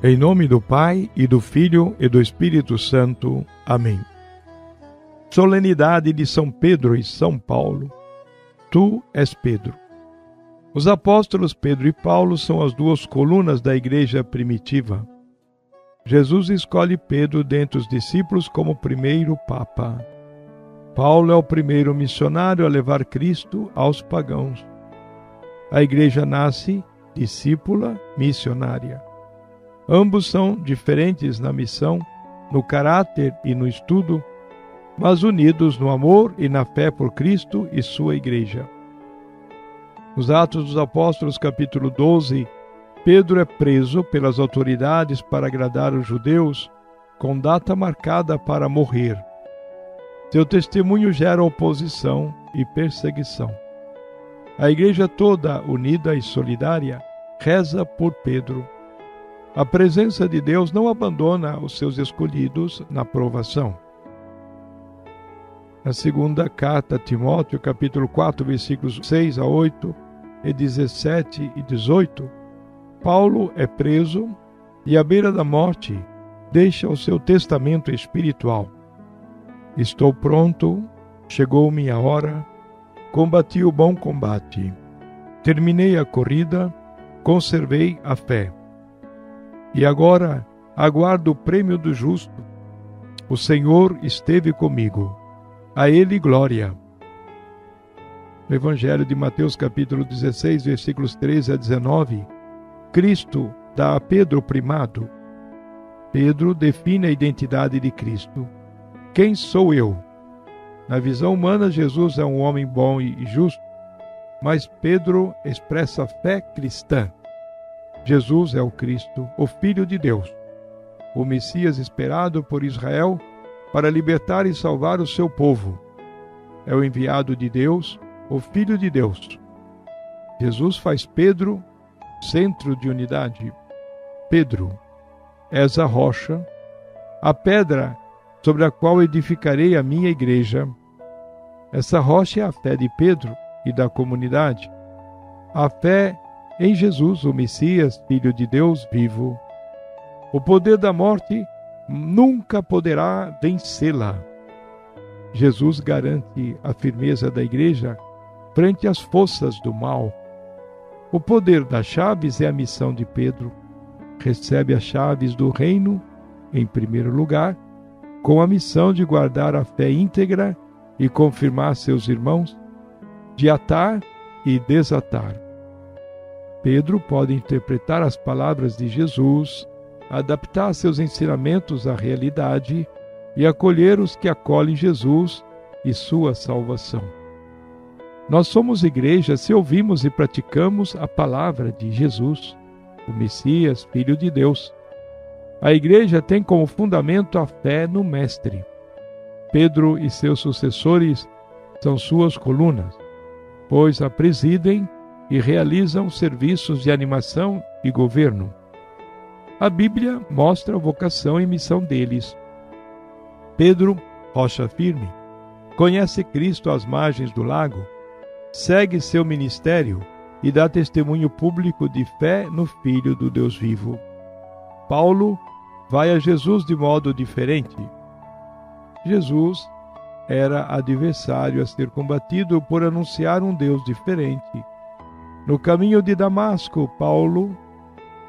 Em nome do Pai, e do Filho, e do Espírito Santo. Amém. Solenidade de São Pedro e São Paulo. Tu és Pedro. Os apóstolos Pedro e Paulo são as duas colunas da igreja primitiva. Jesus escolhe Pedro dentre os discípulos como primeiro Papa. Paulo é o primeiro missionário a levar Cristo aos pagãos. A igreja nasce discípula missionária. Ambos são diferentes na missão, no caráter e no estudo, mas unidos no amor e na fé por Cristo e sua igreja. Nos Atos dos Apóstolos, capítulo 12, Pedro é preso pelas autoridades para agradar os judeus, com data marcada para morrer. Seu testemunho gera oposição e perseguição. A igreja toda, unida e solidária, reza por Pedro. A presença de Deus não abandona os seus escolhidos na provação. Na segunda carta a Timóteo, capítulo 4, versículos 6 a 8 e 17 e 18, Paulo é preso e, à beira da morte, deixa o seu testamento espiritual. Estou pronto, chegou minha hora, combati o bom combate, terminei a corrida, conservei a fé. E agora aguardo o prêmio do justo. O Senhor esteve comigo. A Ele glória. No Evangelho de Mateus, capítulo 16, versículos 13 a 19, Cristo dá a Pedro o primado. Pedro define a identidade de Cristo. Quem sou eu? Na visão humana, Jesus é um homem bom e justo, mas Pedro expressa a fé cristã. Jesus é o Cristo, o Filho de Deus, o Messias esperado por Israel para libertar e salvar o seu povo. É o enviado de Deus, o Filho de Deus. Jesus faz Pedro centro de unidade. Pedro, és a rocha, a pedra sobre a qual edificarei a minha igreja. Essa rocha é a fé de Pedro e da comunidade. A fé em Jesus, o Messias, Filho de Deus vivo. O poder da morte nunca poderá vencê-la. Jesus garante a firmeza da igreja frente às forças do mal. O poder das chaves é a missão de Pedro. Recebe as chaves do reino, em primeiro lugar, com a missão de guardar a fé íntegra e confirmar seus irmãos, de atar e desatar. Pedro pode interpretar as palavras de Jesus, adaptar seus ensinamentos à realidade e acolher os que acolhem Jesus e sua salvação. Nós somos igreja se ouvimos e praticamos a palavra de Jesus, o Messias, Filho de Deus. A igreja tem como fundamento a fé no Mestre. Pedro e seus sucessores são suas colunas, pois a presidem e realizam serviços de animação e governo. A Bíblia mostra a vocação e missão deles. Pedro, rocha firme, conhece Cristo às margens do lago, segue seu ministério e dá testemunho público de fé no Filho do Deus vivo. Paulo vai a Jesus de modo diferente. Jesus era adversário a ser combatido por anunciar um Deus diferente. No caminho de Damasco, Paulo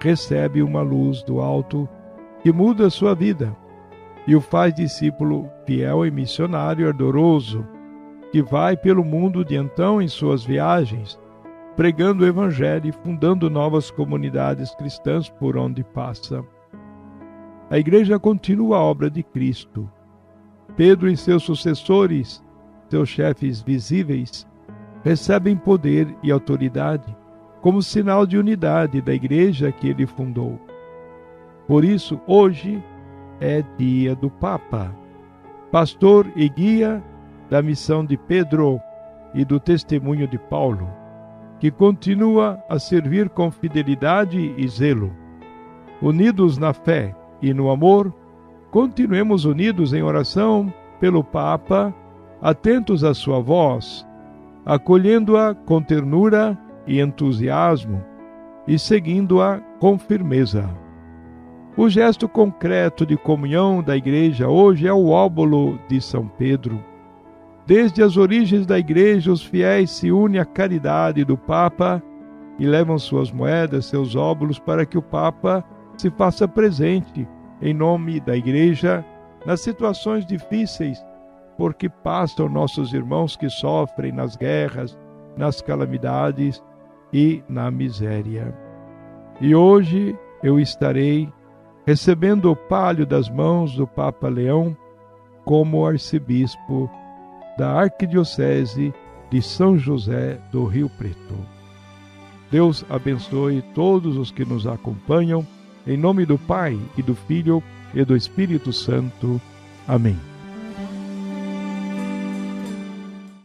recebe uma luz do alto que muda sua vida e o faz discípulo fiel e missionário ardoroso, que vai pelo mundo de então em suas viagens, pregando o Evangelho e fundando novas comunidades cristãs por onde passa. A igreja continua a obra de Cristo. Pedro e seus sucessores, seus chefes visíveis, recebem poder e autoridade como sinal de unidade da igreja que ele fundou. Por isso, hoje é dia do Papa, pastor e guia da missão de Pedro e do testemunho de Paulo, que continua a servir com fidelidade e zelo. Unidos na fé e no amor, continuemos unidos em oração pelo Papa, atentos à sua voz, acolhendo-a com ternura e entusiasmo e seguindo-a com firmeza. O gesto concreto de comunhão da Igreja hoje é o óbolo de São Pedro. Desde as origens da Igreja, os fiéis se unem à caridade do Papa e levam suas moedas, seus óbolos, para que o Papa se faça presente em nome da Igreja nas situações difíceis porque passam nossos irmãos que sofrem nas guerras, nas calamidades e na miséria. E hoje eu estarei recebendo o palio das mãos do Papa Leão como arcebispo da Arquidiocese de São José do Rio Preto. Deus abençoe todos os que nos acompanham, em nome do Pai, e do Filho, e do Espírito Santo. Amém.